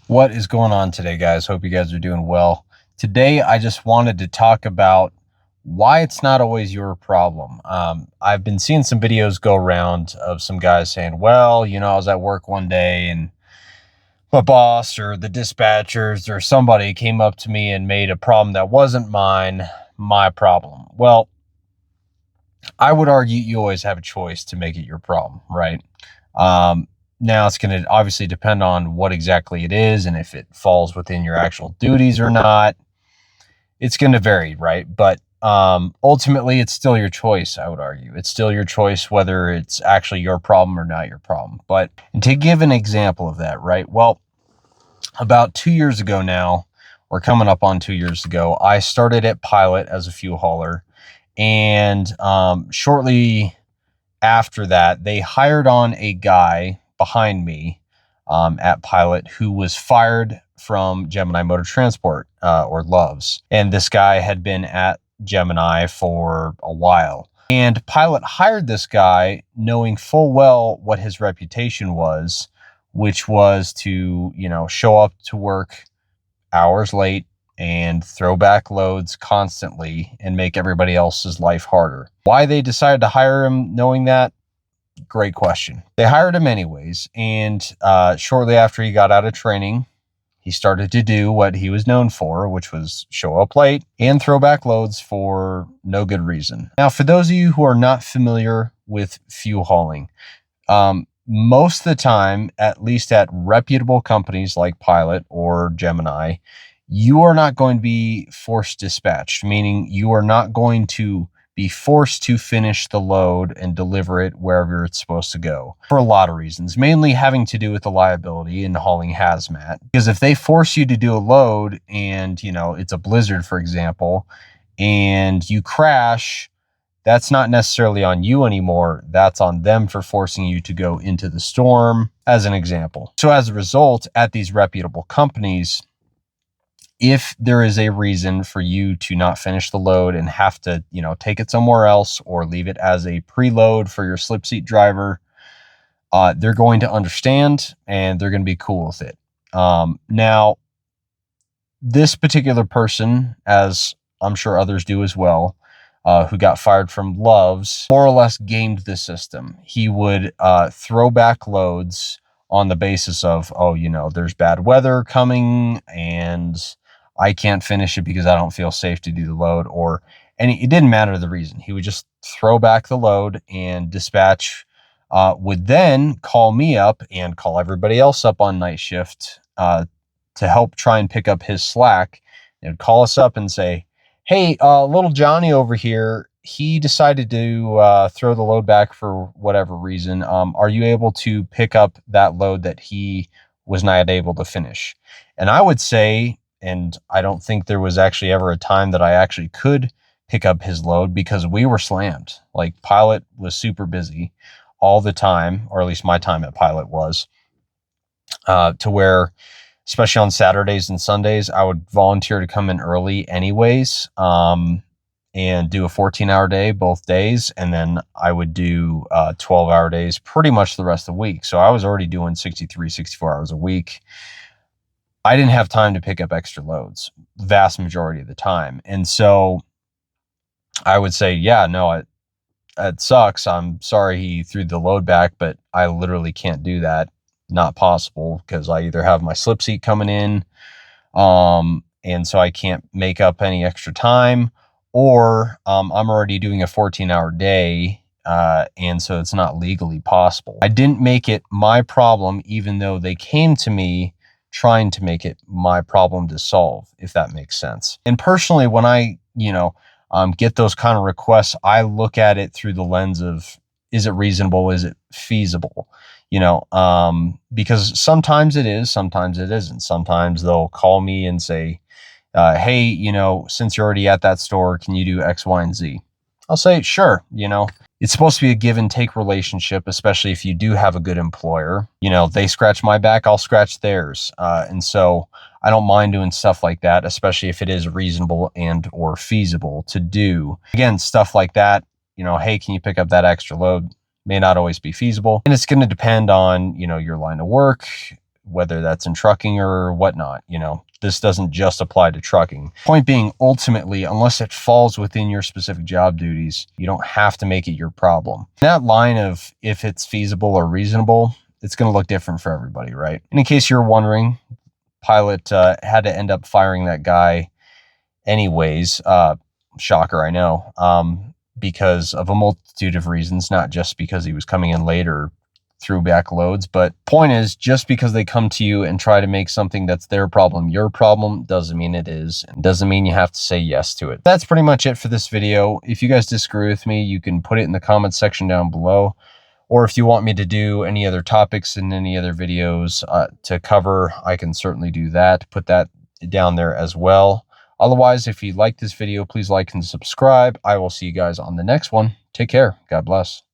What is going on today, guys? Hope you guys are doing well. Today, I just wanted to talk about why it's not always your problem. I've been seeing some videos go around of some guys saying, well, I was at work one day and my boss or the dispatchers or somebody came up to me and made a problem that wasn't mine, my problem. Well, I would argue you always have a choice to make it your problem, right? Um, Now it's going to obviously depend on what exactly it is and if it falls within your actual duties or not. It's going to vary, right? But ultimately, it's still your choice, I would argue. It's still your choice whether it's actually your problem or not your problem. But to give an example of that, right? Well, about 2 years ago now, or coming up on 2 years ago, I started at Pilot as a fuel hauler. And shortly after that, they hired on a guy behind me at Pilot who was fired from Gemini Motor Transport or Loves. And this guy had been at Gemini for a while. And Pilot hired this guy knowing full well what his reputation was, which was to, show up to work hours late and throw back loads constantly and make everybody else's life harder. Why they decided to hire him knowing that? Great question. They hired him anyways, and shortly after he got out of training, he started to do what he was known for, which was show up late and throw back loads for no good reason. Now, for those of you who are not familiar with fuel hauling, most of the time, at least at reputable companies like Pilot or Gemini, you are not going to be force dispatched, meaning you are not going to be forced to finish the load and deliver it wherever it's supposed to go for a lot of reasons, mainly having to do with the liability in hauling hazmat. Because if they force you to do a load and, it's a blizzard, for example, and you crash, that's not necessarily on you anymore. That's on them for forcing you to go into the storm, as an example. So as a result, at these reputable companies, if there is a reason for you to not finish the load and have to, take it somewhere else or leave it as a preload for your slip seat driver, they're going to understand and they're going to be cool with it. Now, this particular person, as I'm sure others do as well, who got fired from Loves, more or less gamed the system. He would throw back loads on the basis of, there's bad weather coming and I can't finish it because I don't feel safe to do the load, and it didn't matter the reason. He would just throw back the load, and dispatch would then call me up and call everybody else up on night shift to help try and pick up his slack. They would call us up and say, hey, little Johnny over here, he decided to throw the load back for whatever reason. Are you able to pick up that load that he was not able to finish? And I would say, and I don't think there was actually ever a time that I actually could pick up his load because we were slammed. Like, Pilot was super busy all the time, or at least my time at Pilot was, to where, especially on Saturdays and Sundays, I would volunteer to come in early anyways, and do a 14-hour day both days. And then I would do 12-hour days pretty much the rest of the week. So I was already doing 63, 64 hours a week. I didn't have time to pick up extra loads vast majority of the time. And so I would say, yeah, no, it sucks. I'm sorry he threw the load back, but I literally can't do that. Not possible, because I either have my slip seat coming in, and so I can't make up any extra time, or I'm already doing a 14-hour day, and so it's not legally possible. I didn't make it my problem, even though they came to me trying to make it my problem to solve, if that makes sense. And personally, when I, get those kind of requests, I look at it through the lens of, is it reasonable? Is it feasible? Because sometimes it is, sometimes it isn't. Sometimes they'll call me and say, hey, since you're already at that store, can you do X, Y, and Z? I'll say, sure. It's supposed to be a give and take relationship, especially if you do have a good employer. They scratch my back, I'll scratch theirs. And so I don't mind doing stuff like that, especially if it is reasonable and or feasible to do. Again, stuff like that, hey, can you pick up that extra load? May not always be feasible. And it's going to depend on, your line of work, whether that's in trucking or whatnot. You know, this doesn't just apply to trucking. Point being, ultimately, unless it falls within your specific job duties, you don't have to make it your problem. That line of if it's feasible or reasonable, it's going to look different for everybody, right? And in case you're wondering, pilot had to end up firing that guy anyways. Shocker, I know. Because of a multitude of reasons, not just because he was coming in late or threw back loads. But point is, just because they come to you and try to make something that's their problem your problem doesn't mean it is, and doesn't mean you have to say yes to it. That's pretty much it for this video. If you guys disagree with me, you can put it in the comments section down below. Or if you want me to do any other topics in any other videos to cover, I can certainly do that. Put that down there as well. Otherwise, if you like this video, please like and subscribe. I will see you guys on the next one. Take care. God bless.